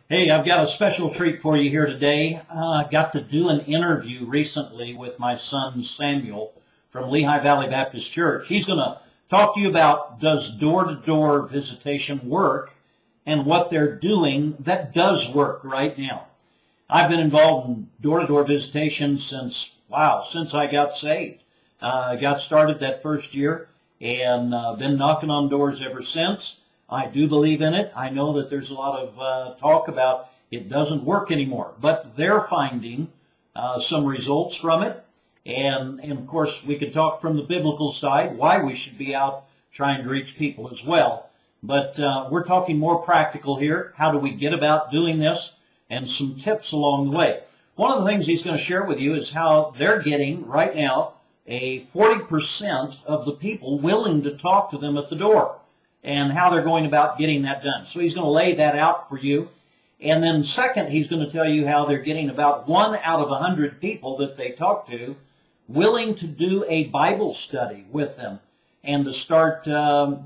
Hey, I've got a special treat for you here today. I got to do an interview recently with my son Samuel from Lehigh Valley Baptist Church. He's going to talk to you about does door-to-door visitation work and what they're doing that does work right now. I've been involved in door-to-door visitation since I got saved. I got started that first year and been knocking on doors ever since. I do believe in it. I know that there's a lot of talk about it doesn't work anymore, but they're finding some results from it. And of course, we could talk from the biblical side, why we should be out trying to reach people as well. But we're talking more practical here. How do we get about doing this? And some tips along the way. One of the things he's going to share with you is how they're getting, right now, a 40% of the people willing to talk to them at the door, and how they're going about getting that done. So he's going to lay that out for you. And then second, he's going to tell you how they're getting about 1 out of 100 people that they talk to willing to do a Bible study with them and to start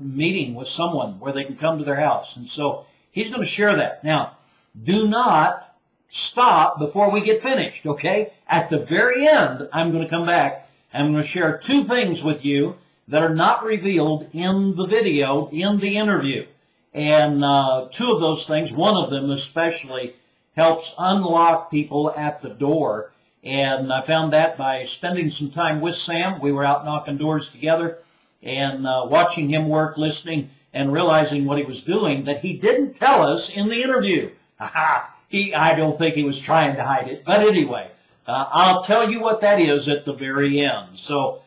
meeting with someone where they can come to their house. And so he's going to share that. Now, do not stop before we get finished, okay? At the very end, I'm going to come back and I'm going to share 2 things with you that are not revealed in the video, in the interview. And 2 of those things, one of them especially, helps unlock people at the door. And I found that by spending some time with Sam. We were out knocking doors together and watching him work, listening, and realizing what he was doing that he didn't tell us in the interview. I don't think he was trying to hide it. But anyway, I'll tell you what that is at the very end. So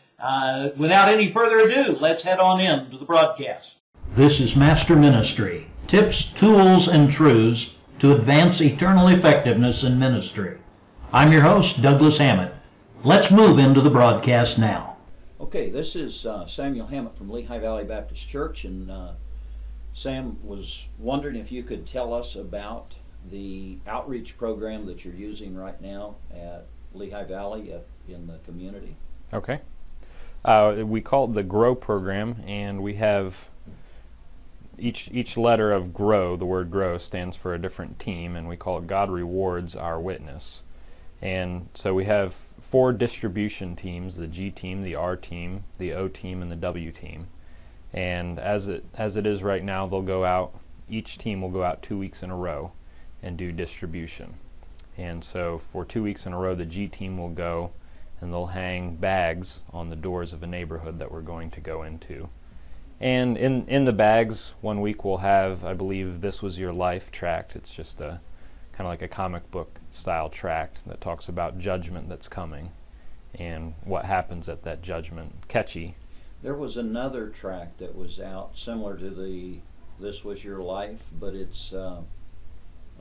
without any further ado, let's head on in to the broadcast. This is Master Ministry, tips, tools, and truths to advance eternal effectiveness in ministry. I'm your host, Douglas Hammett. Let's move into the broadcast now. Okay, this is Samuel Hammett from Lehigh Valley Baptist Church, and Sam was wondering if you could tell us about the outreach program that you're using right now at Lehigh Valley in the community. Okay. We call it the GROW program, and we have each letter of GROW, the word GROW, stands for a different team, and we call it God Rewards Our Witness. And so we have 4 distribution teams, the G team, the R team, the O team, and the W team. And as it is right now, they'll go out, each team will go out 2 weeks in a row and do distribution. And so for 2 weeks in a row, the G team will go and they'll hang bags on the doors of a neighborhood that we're going to go into. And in the bags, 1 week we'll have, I believe, This Was Your Life tract. It's just a kind of like a comic book style tract that talks about judgment that's coming and what happens at that judgment. Catchy. There was another tract that was out similar to the This Was Your Life, but it's a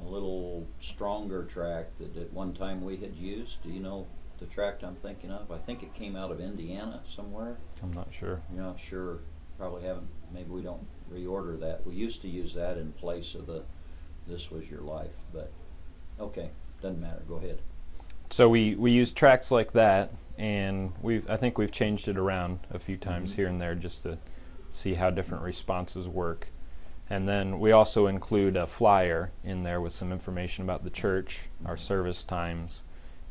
little stronger tract that at one time we had used. Do you know the tract I'm thinking of? I think it came out of Indiana somewhere. I'm not sure. You're not sure? Probably haven't. Maybe we don't reorder that. We used to use that in place of the This Was Your Life, but okay, doesn't matter. Go ahead. So we use tracts like that, and I think we've changed it around a few times here and there just to see how different responses work. And then we also include a flyer in there with some information about the church, our service times,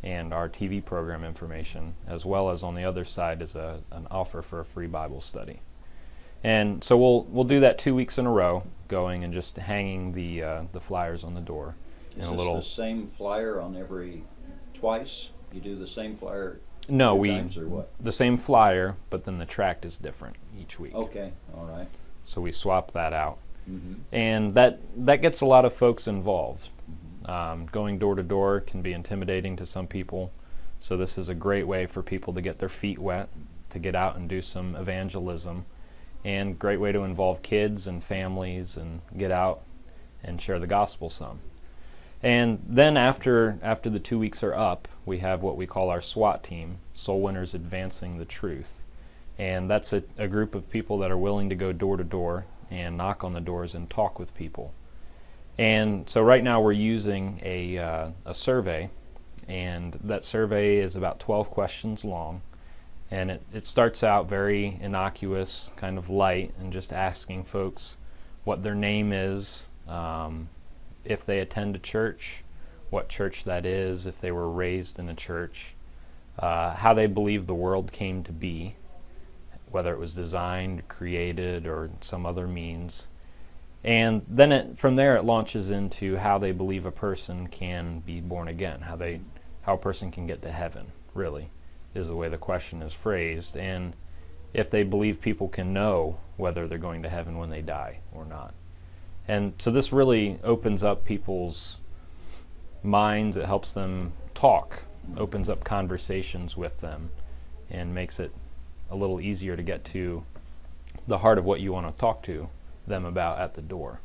and our TV program information, as well as on the other side is an offer for a free Bible study. And so we'll do that 2 weeks in a row, going and just hanging the flyers on the door. Is this the same flyer on twice? You do the same flyer? No, times, or what? The same flyer, but then the tract is different each week. Okay, all right. So we swap that out. And that gets a lot of folks involved. Going door to door can be intimidating to some people, so this is a great way for people to get their feet wet, to get out and do some evangelism, and great way to involve kids and families and get out and share the gospel some. And then after the 2 weeks are up, we have what we call our SWAT team, Soul Winners Advancing the Truth. And that's a group of people that are willing to go door to door and knock on the doors and talk with people. And so right now we're using a survey, and that survey is about 12 questions long. And it starts out very innocuous, kind of light, and just asking folks what their name is, if they attend a church, what church that is, if they were raised in a church, how they believe the world came to be, whether it was designed, created, or some other means. And then from there it launches into how they believe a person can be born again, how a person can get to heaven, really, is the way the question is phrased, and if they believe people can know whether they're going to heaven when they die or not. And so this really opens up people's minds, it helps them talk, opens up conversations with them, and makes it a little easier to get to the heart of what you want to talk to them about at the door.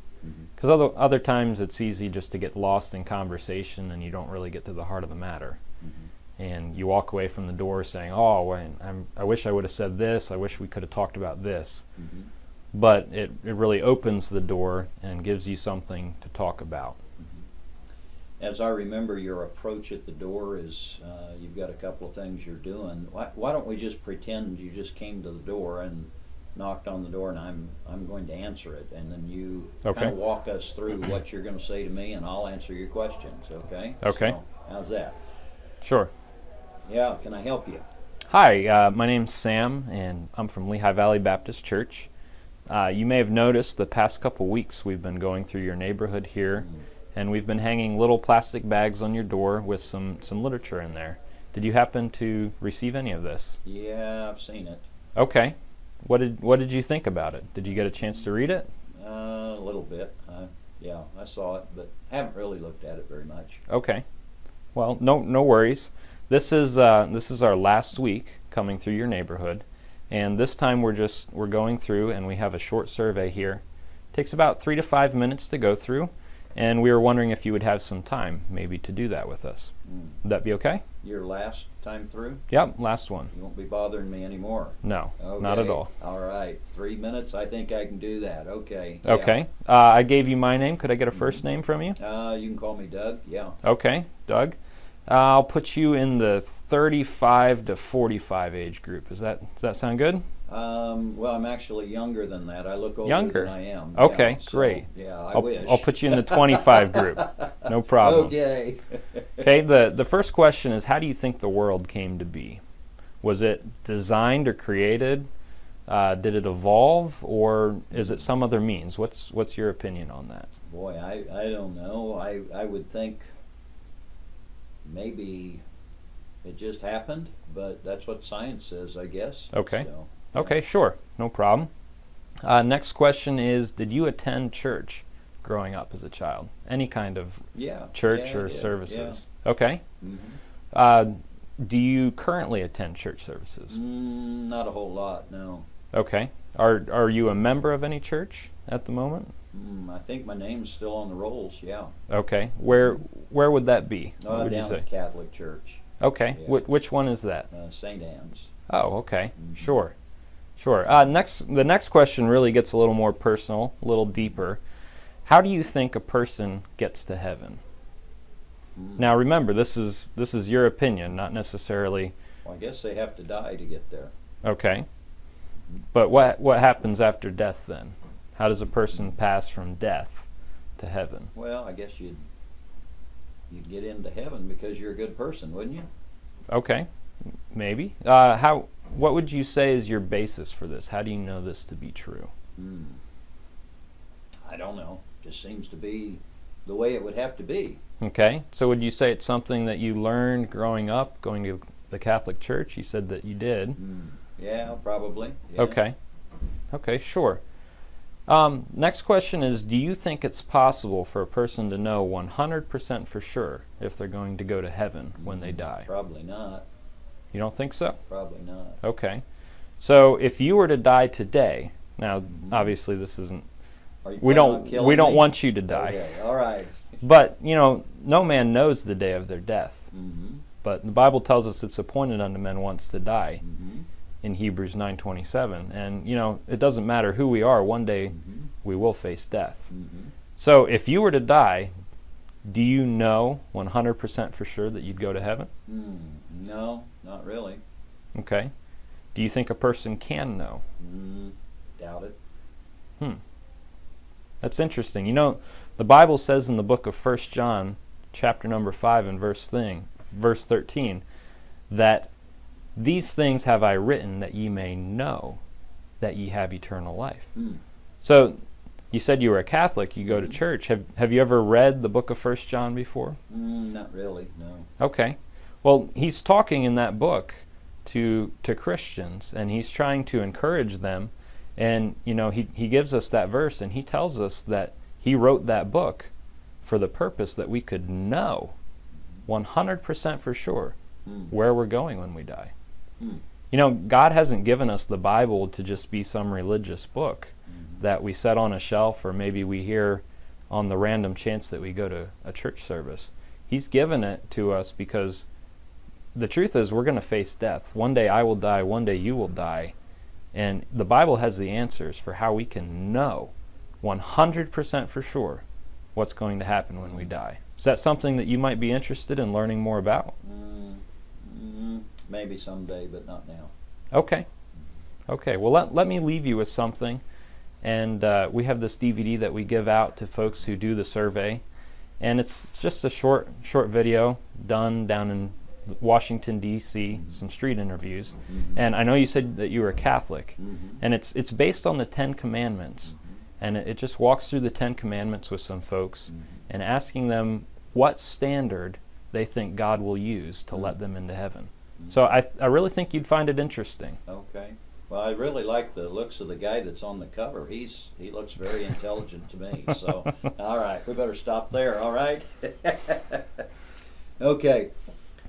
Because other times it's easy just to get lost in conversation and you don't really get to the heart of the matter. And you walk away from the door saying, oh, I wish I would have said this, I wish we could have talked about this. But it really opens the door and gives you something to talk about. As I remember, your approach at the door is you've got a couple of things you're doing. Why don't we just pretend you just came to the door and knocked on the door, and I'm going to answer it, and then you kind of walk us through what you're going to say to me, and I'll answer your questions. Okay? Okay. So, how's that? Sure. Yeah. Can I help you? Hi, my name's Sam, and I'm from Lehigh Valley Baptist Church. You may have noticed the past couple weeks we've been going through your neighborhood here, and we've been hanging little plastic bags on your door with some literature in there. Did you happen to receive any of this? Yeah, I've seen it. Okay. What did you think about it? Did you get a chance to read it? A little bit. Yeah, I saw it, but haven't really looked at it very much. Okay. Well, no worries. This is our last week coming through your neighborhood, and this time we're going through, and we have a short survey here. It takes about 3 to 5 minutes to go through, and we were wondering if you would have some time maybe to do that with us. Would that be okay? Your last time through? Yep, last one. You won't be bothering me anymore. No, okay. Not at all. All right, 3 minutes. I think I can do that. Okay. Okay. I gave you my name. Could I get a first name from you? You can call me Doug. Yeah. Okay, Doug. I'll put you in the 35 to 45 age group. Does that sound good? Well, I'm actually younger than that. I look older than I am. Okay, yeah, so, great. Yeah, I wish. I'll put you in the 25 group. No problem. Okay. Okay, the first question is, how do you think the world came to be? Was it designed or created? Did it evolve, or is it some other means? What's your opinion on that? Boy, I don't know. I would think maybe it just happened, but that's what science says, I guess. Okay. So, Okay, sure. No problem. Next question is, did you attend church growing up as a child? Any kind of church or services? Yeah. Okay. Do you currently attend church services? Not a whole lot, no. Okay. Are you a member of any church at the moment? I think my name's still on the rolls, yeah. Okay. Where would that be? Down at the Catholic Church. Okay. Yeah. Which one is that? St. Anne's. Oh, okay. Sure. The next question really gets a little more personal, a little deeper. How do you think a person gets to heaven? Now remember, this is your opinion, not necessarily. Well, I guess they have to die to get there. Okay. But what happens after death then? How does a person pass from death to heaven? Well, I guess you'd get into heaven because you're a good person, wouldn't you? Okay. Maybe. What would you say is your basis for this? How do you know this to be true? I don't know. Just seems to be the way it would have to be. Okay. So would you say it's something that you learned growing up, going to the Catholic Church? You said that you did. Yeah, probably. Yeah. Okay. Okay, sure. Next question is, do you think it's possible for a person to know 100% for sure if they're going to go to heaven when they die? Probably not. You don't think so? Probably not. Okay. So if you were to die today, now obviously this isn't, we don't want you to die. Okay, all right. But, no man knows the day of their death. But the Bible tells us it's appointed unto men once to die in Hebrews 9:27. And, it doesn't matter who we are, one day we will face death. So if you were to die, do you know 100% for sure that you'd go to heaven? No, not really. Okay. Do you think a person can know? Doubt it. That's interesting. The Bible says in the book of 1 John, chapter number 5 and verse 13, that these things have I written that ye may know that ye have eternal life. So you said you were a Catholic, you go to church. Have you ever read the book of 1 John before? Not really, no. Okay. Well, he's talking in that book to Christians, and he's trying to encourage them. And, you know, he gives us that verse, and he tells us that he wrote that book for the purpose that we could know 100% for sure where we're going when we die. You know, God hasn't given us the Bible to just be some religious book that we set on a shelf, or maybe we hear on the random chance that we go to a church service. He's given it to us because the truth is we're going to face death. One day I will die, one day you will die. And the Bible has the answers for how we can know 100% for sure what's going to happen when we die. Is that something that you might be interested in learning more about? Maybe someday, but not now. Okay. Okay, well let me leave you with something. And we have this DVD that we give out to folks who do the survey. And it's just a short video done down in Washington, D.C., some street interviews. And I know you said that you were a Catholic. And it's based on the 10 Commandments. And it just walks through the 10 Commandments with some folks and asking them what standard they think God will use to let them into heaven. So I really think you'd find it interesting. Okay. Well, I really like the looks of the guy that's on the cover. He looks very intelligent to me. So, all right, we better stop there. All right. Okay.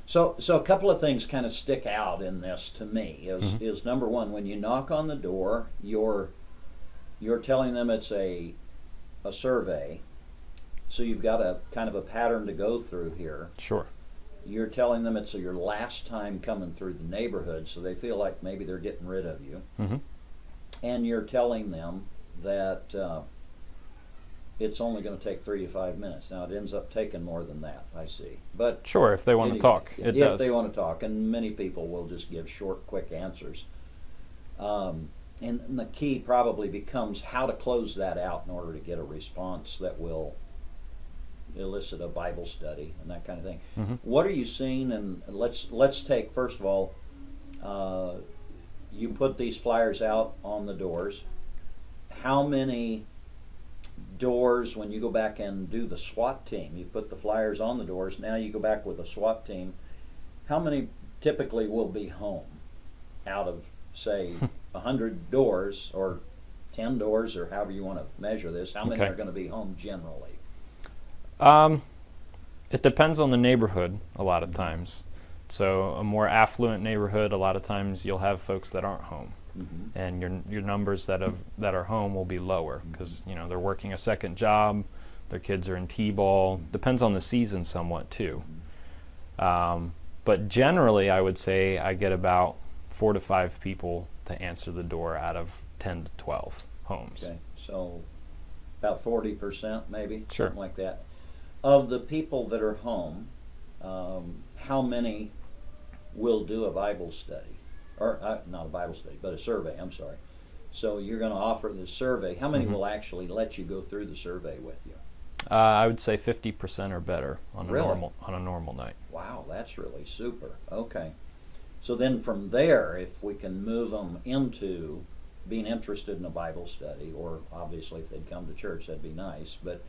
So a couple of things kind of stick out in this to me. Is number one, when you knock on the door, you're telling them it's a survey. So you've got a kind of a pattern to go through here. Sure. You're telling them it's your last time coming through the neighborhood, so they feel like maybe they're getting rid of you. And you're telling them that it's only going to take 3 to 5 minutes. Now, it ends up taking more than that, I see. But sure, if they want to talk, it does. If they want to talk, and many people will just give short, quick answers. And the key probably becomes how to close that out in order to get a response that will elicit a Bible study and that kind of thing. What are you seeing? And let's take, first of all, you put these flyers out on the doors. How many doors, when you go back and do the SWAT team, you've put the flyers on the doors, now you go back with a SWAT team, how many typically will be home out of, say, 100 doors or 10 doors, or however you want to measure this? How many are going to be home generally? It depends on the neighborhood a lot of times. So a more affluent neighborhood, a lot of times you'll have folks that aren't home. And your numbers that are home will be lower because they're working a second job, their kids are in t-ball. Depends on the season somewhat too. But generally I would say I get about 4 to 5 people to answer the door out of 10 to 12 homes. Okay, so about 40% maybe, sure, something like that. Of the people that are home, how many will do a Bible study? Or not a Bible study, but a survey, I'm sorry. So you're going to offer this survey. How many will actually let you go through the survey with you? I would say 50% or better on a normal night. Wow, that's really super. Okay. So then from there, if we can move them into being interested in a Bible study, or obviously if they'd come to church, that'd be nice, but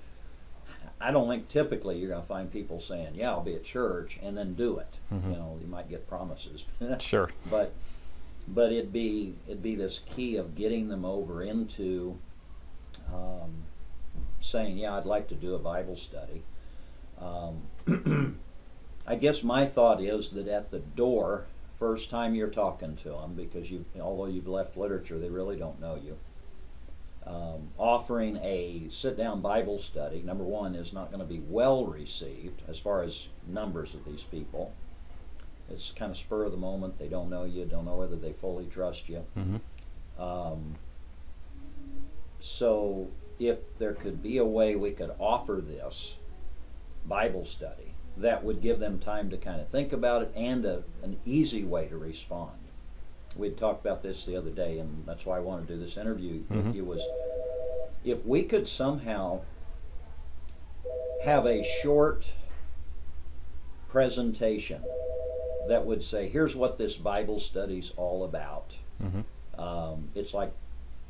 I don't think typically you're going to find people saying, yeah, I'll be at church, and then do it. You might get promises. Sure. But it'd be this key of getting them over into saying, yeah, I'd like to do a Bible study. I guess my thought is that at the door, first time you're talking to them, because although you've left literature, they really don't know you. Offering a sit-down Bible study, number one, is not going to be well received as far as numbers of these people. It's kind of spur of the moment. They don't know you, don't know whether they fully trust you. So if there could be a way we could offer this Bible study that would give them time to kind of think about it, and an easy way to respond. We'd talked about this the other day, and that's why I wanted to do this interview with you, was if we could somehow have a short presentation that would say, here's what this Bible study's all about. It's like,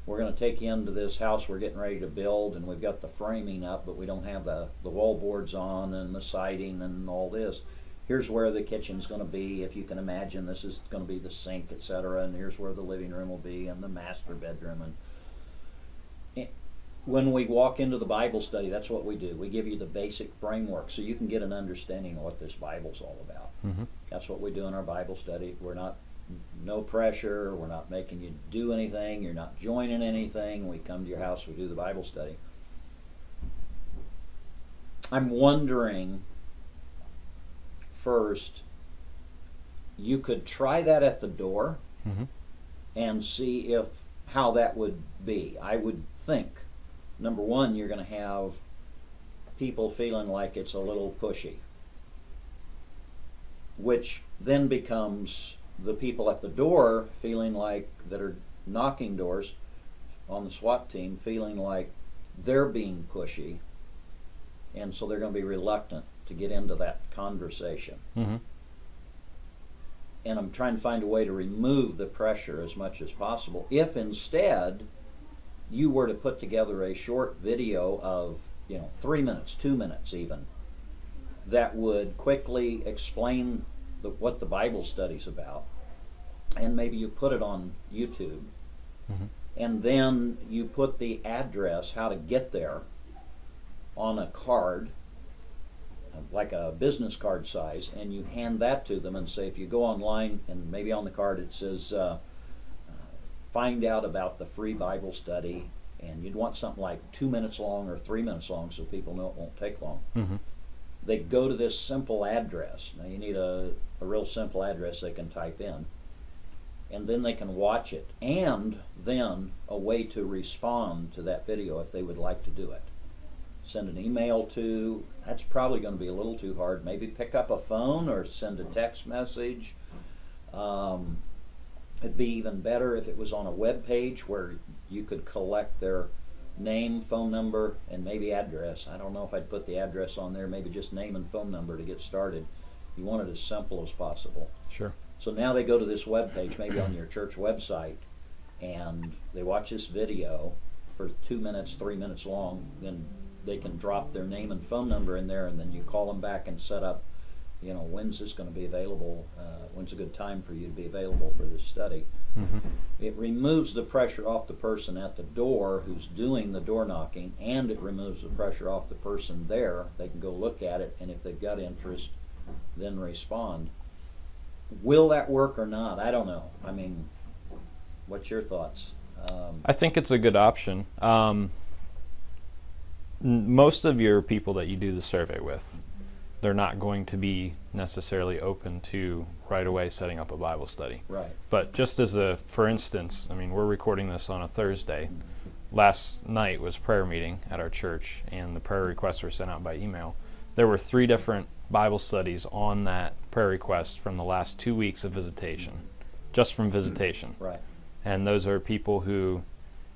we're going to take you into this house we're getting ready to build, and we've got the framing up, but we don't have the wall boards on and the siding and all this. Here's where the kitchen's going to be, if you can imagine. This is going to be the sink, etc. And here's where the living room will be, and the master bedroom. And when we walk into the Bible study, that's what we do. We give you the basic framework so you can get an understanding of what this Bible's all about. That's what we do in our Bible study. We're not, no pressure. We're not making you do anything. You're not joining anything. We come to your house, we do the Bible study. I'm wondering, first, you could try that at the door and see how that would be. I would think, number one, you're going to have people feeling like it's a little pushy, which then becomes the people at the door feeling like, that are knocking doors on the SWAT team, feeling like they're being pushy, and so they're going to be reluctant to get into that conversation. And I'm trying to find a way to remove the pressure as much as possible. If instead you were to put together a short video of, 3 minutes, 2 minutes even, that would quickly explain what the Bible study's about, and maybe you put it on YouTube, and then you put the address, how to get there, on a card, like a business card size, and you hand that to them and say, if you go online, and maybe on the card it says, find out about the free Bible study, and you'd want something like 2 minutes long or 3 minutes long so people know it won't take long. They go to this simple address. Now you need a real simple address they can type in, and then they can watch it, and then a way to respond to that video if they would like to do it. Send an email to, that's probably going to be a little too hard. Maybe pick up a phone or send a text message. It'd be even better if it was on a web page where you could collect their name, phone number, and maybe address. I don't know if I'd put the address on there, maybe just name and phone number to get started. You want it as simple as possible. Sure. So now they go to this web page, maybe on your church website, and they watch this video for 2 minutes, 3 minutes long. Then they can drop their name and phone number in there, and then you call them back and set up, when's this going to be available, when's a good time for you to be available for this study. It removes the pressure off the person at the door who's doing the door knocking, and it removes the pressure off the person there. They can go look at it, and if they've got interest, then respond. Will that work or not? I don't know. I mean, what's your thoughts? I think it's a good option. Most of your people that you do the survey with, they're not going to be necessarily open to right away setting up a Bible study. Right. But just as a, for instance, I mean, we're recording this on a Thursday. Last night was prayer meeting at our church, and the prayer requests were sent out by email. There were 3 different Bible studies on that prayer request from the last 2 weeks of Visitation, just from Visitation. Right. And those are people who,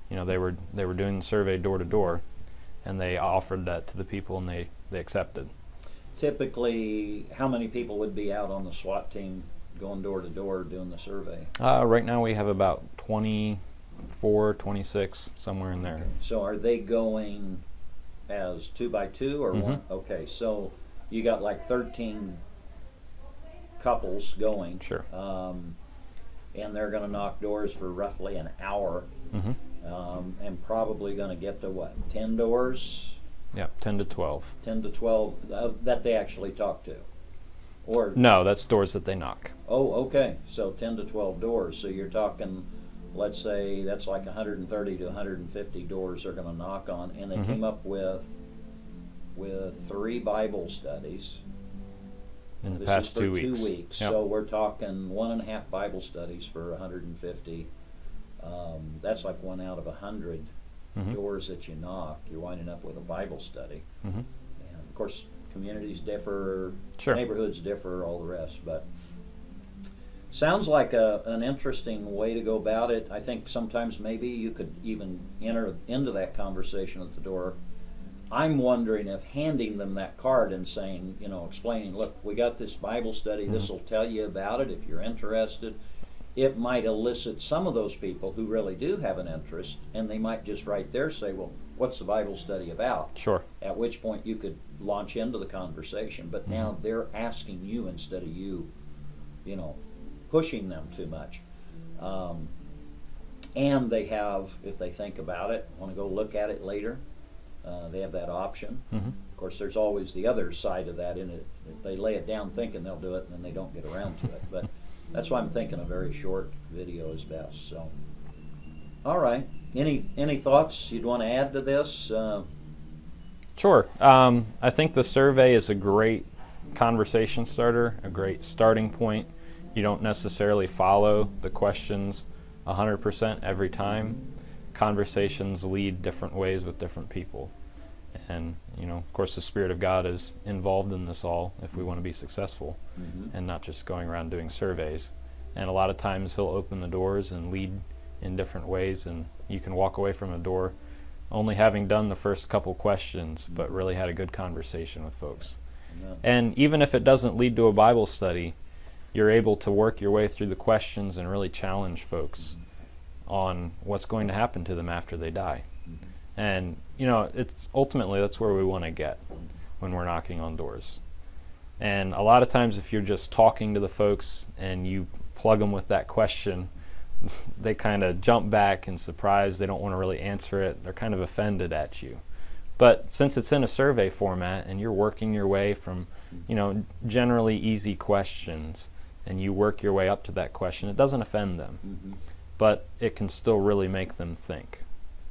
they were doing the survey door to door, and they offered that to the people, and they accepted. Typically, how many people would be out on the SWAT team going door to door doing the survey? Right now we have about 24, 26, somewhere in there. Okay. So are they going as 2 by 2 or one? Okay, so you got like 13 couples going. Sure. And they're going to knock doors for roughly an hour. And probably going to get to what, 10 doors? Yeah, 10 to 12. 10 to 12 that they actually talk to? Or no, that's doors that they knock. Oh, okay. So 10 to 12 doors. So you're talking, let's say that's like 130 to 150 doors they're going to knock on, and they came up with 3 Bible studies in the this past is for 2 weeks. 2 weeks. Yep. So we're talking 1.5 Bible studies for 150. That's like 1 out of 100 doors that you knock. You're winding up with a Bible study. And of course, communities differ, Sure. neighborhoods differ, all the rest. But sounds like an interesting way to go about it. I think sometimes maybe you could even enter into that conversation at the door. I'm wondering if handing them that card and saying, you know, explaining, look, we got this Bible study, this will tell you about it if you're interested, it might elicit some of those people who really do have an interest, and they might just right there say, well, what's the Bible study about? Sure. At which point you could launch into the conversation, but now they're asking you instead of you, you know, pushing them too much. And they have, if they think about it, want to go look at it later, they have that option. Of course, there's always the other side of that in it. If they lay it down thinking they'll do it, and then they don't get around to it. But that's why I'm thinking a very short video is best. So, all right. Any thoughts you'd want to add to this? Sure. I think the survey is a great conversation starter, a great starting point. You don't necessarily follow the questions 100% every time. Conversations lead different ways with different people. And, you know, of course, the Spirit of God is involved in this all if we want to be successful, and not just going around doing surveys. And a lot of times He'll open the doors and lead in different ways, and you can walk away from a door only having done the first couple questions, but really had a good conversation with folks. And even if it doesn't lead to a Bible study, you're able to work your way through the questions and really challenge folks on what's going to happen to them after they die. And, you know, it's ultimately that's where we want to get when we're knocking on doors. And a lot of times if you're just talking to the folks and you plug them with that question, they kind of jump back in surprise. They don't want to really answer it. They're kind of offended at you. But since it's in a survey format and you're working your way from, you know, generally easy questions, and you work your way up to that question, it doesn't offend them, but it can still really make them think.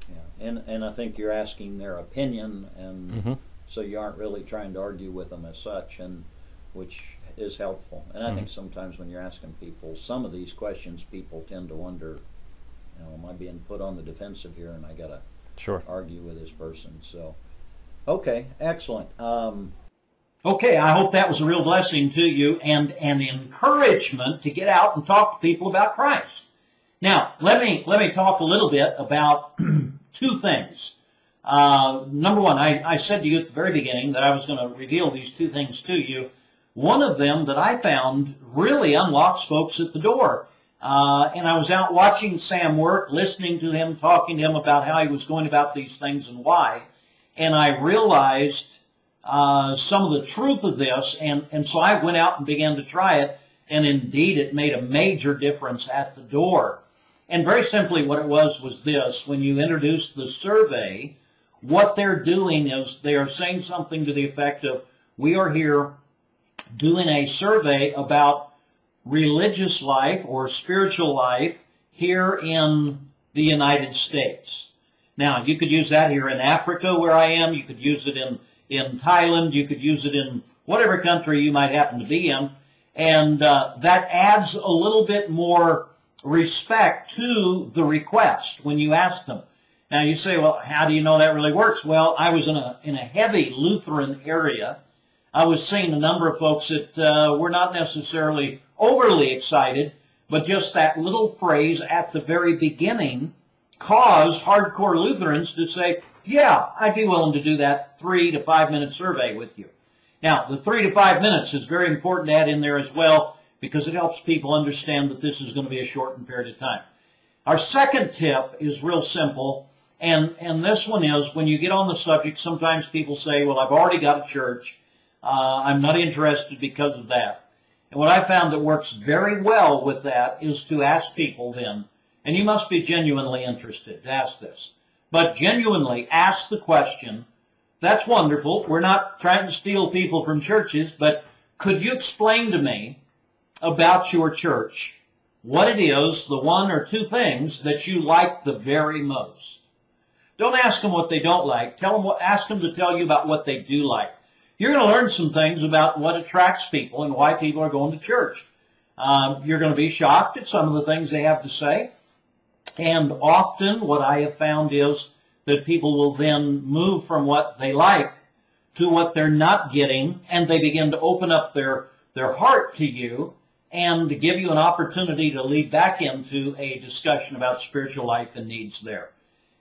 Yeah, and I think you're asking their opinion, and so you aren't really trying to argue with them as such, and which is helpful. And I think sometimes when you're asking people some of these questions, people tend to wonder, you know, am I being put on the defensive here, and I got to argue with this person? So, okay, excellent. Okay, I hope that was a real blessing to you and an encouragement to get out and talk to people about Christ. Now, let me talk a little bit about two things. Number one, I said to you at the very beginning that I was going to reveal these two things to you. One of them that I found really unlocks folks at the door. And I was out watching Sam work, listening to him, talking to him about how he was going about these things and why. And I realized some of the truth of this, and so I went out and began to try it, and indeed it made a major difference at the door. And very simply what it was this: when you introduce the survey, what they're doing is they are saying something to the effect of, we are here doing a survey about religious life or spiritual life here in the United States. Now, you could use that here in Africa where I am, you could use it in Thailand, you could use it in whatever country you might happen to be in, and that adds a little bit more respect to the request when you ask them. Now you say, well, how do you know that really works? Well, I was in a heavy Lutheran area. I was seeing a number of folks that were not necessarily overly excited, but just that little phrase at the very beginning caused hardcore Lutherans to say, yeah, I'd be willing to do that 3 to 5 minute survey with you. Now, the 3 to 5 minutes is very important to add in there as well, because it helps people understand that this is going to be a shortened period of time. Our second tip is real simple, and this one is, when you get on the subject, sometimes people say, well, I've already got a church. I'm not interested because of that. And what I found that works very well with that is to ask people then, and you must be genuinely interested to ask this, but genuinely ask the question, that's wonderful, we're not trying to steal people from churches, but could you explain to me about your church what it is, the one or two things that you like the very most? Don't ask them what they don't like. Ask them to tell you about what they do like. You're going to learn some things about what attracts people and why people are going to church. You're going to be shocked at some of the things they have to say. And often what I have found is that people will then move from what they like to what they're not getting, and they begin to open up their heart to you and to give you an opportunity to lead back into a discussion about spiritual life and needs there.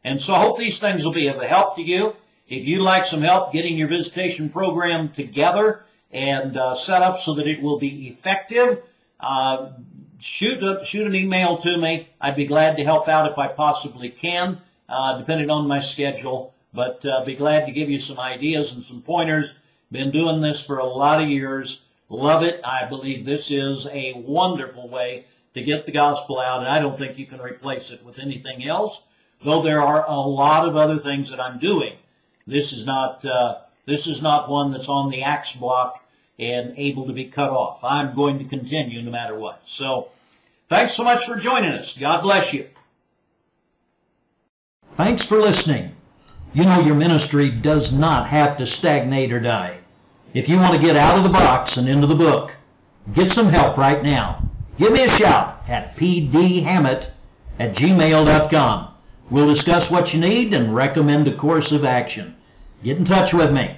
And so I hope these things will be of help to you. If you'd like some help getting your visitation program together and set up so that it will be effective, shoot an email to me. I'd be glad to help out if I possibly can, depending on my schedule. But be glad to give you some ideas and some pointers. Been doing this for a lot of years. Love it. I believe this is a wonderful way to get the gospel out, and I don't think you can replace it with anything else, though there are a lot of other things that I'm doing. This is not one that's on the axe block and able to be cut off. I'm going to continue no matter what. So thanks so much for joining us. God bless you. Thanks for listening. You know, your ministry does not have to stagnate or die. If you want to get out of the box and into the book, get some help right now. Give me a shout at pdhammett@gmail.com. We'll discuss what you need and recommend a course of action. Get in touch with me.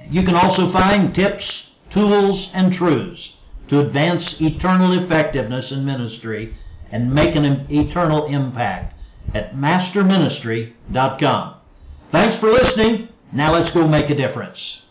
You can also find tips, tools, and truths to advance eternal effectiveness in ministry and make an eternal impact at masterministry.com. Thanks for listening. Now let's go make a difference.